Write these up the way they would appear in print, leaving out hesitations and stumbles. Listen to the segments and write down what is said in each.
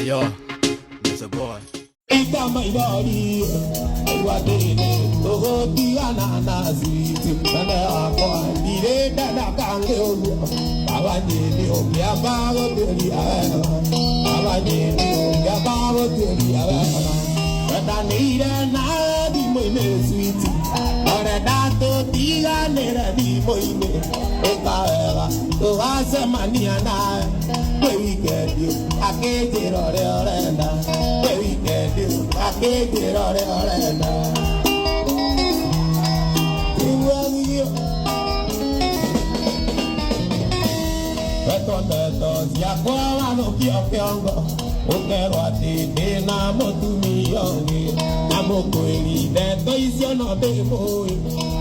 Yo, there's a boy. Ita my body, wadene, toho diana nazi, timane akwa, dire dada kange oyo, abanye oyo yabaro teri awa, abanye oyo yabaro teri awa, dada nire na di moine sweetie, ore dato diga nere di moine, ekawa, to ase mania na, we get you, akeje ore orenda, we get you, akeje ore orenda. Beto ya kwa no kiongo, ukero ati na motumi yongi, na mokweli beto isio no demo,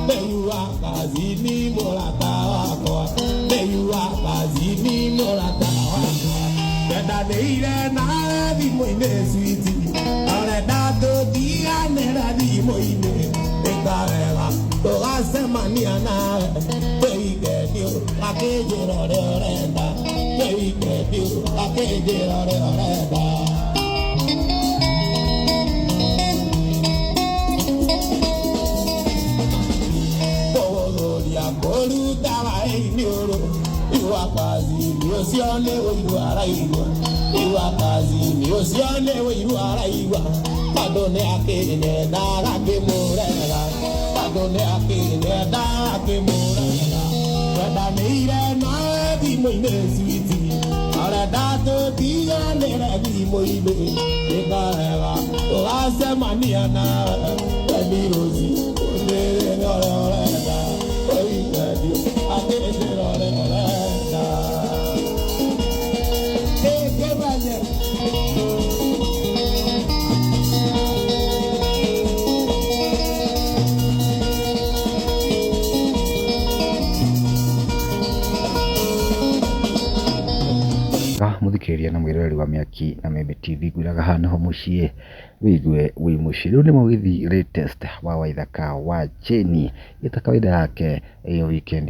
beyua kazi ni molata wako, beyua kazi ni molata wako. Beda deire na di moine sweetie, ore dato dia nera di moine, ekarela to ase mania na, we get you, akeje ore orenda, we get you, akeje ore orenda. Bolu dawa inyoro, iwa kazi ni osione we iwara iwa, iwa kazi ni osione we iwara iwa. Padone akene dara ke morela, padone akene dara ke morela. Wada meire na di moine sweetie, ara dato diga nera di moine. Ekarela, o ase mania na, baby Rosie, ne ne muthikiriria na mwiroreri wa Miaki na Membe TV gwiraga hana ho mucii wigue wi mucii. Riu ni mugithi latest wa Waithaka wa Jane ita kawaida yake iyo weekend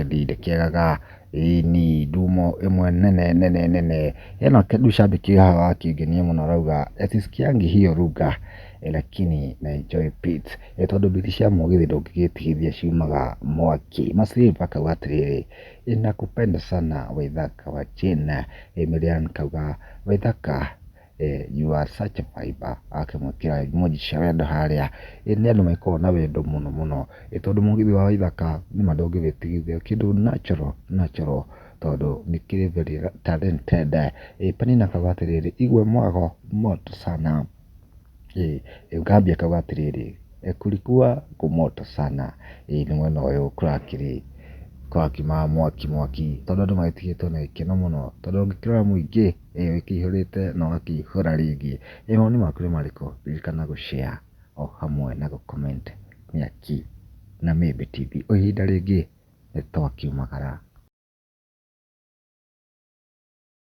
ndekiagaga ni ndumo imwe nene ena kedu shabiki hawa akigenia muno rauga etisikiangi hiyo ruga lakini na enjoy pit etondo biti cia mugithi ndungigitithia ciumaga mwaki masiri mpaka watiriri inakupenda sana Waithaka wa Jane. Emilian kauga Waithaka you are such a fiber akimwikira emoji cia wendo haria ni andu maikoo na wendo muno tondu mugithi wa Waithaka ni mandongivitigithia kindu natural tondu ni kiri very talented. Panina kauga atiriri igwe mwago moto sana. Gambia kauga atiriri kulikuwa kumoto sana. Ni mwena uyu kurakiri kwa kima mwaki tondu andu magitigetwo na ikeno muno tondu ngikirora muingi ikihurite na wakihura ringi maoni maku ni mariko ririkana gushare o hamwe na gucomment Miaki na Membe TV o ihinda ringi nitwakiumagara.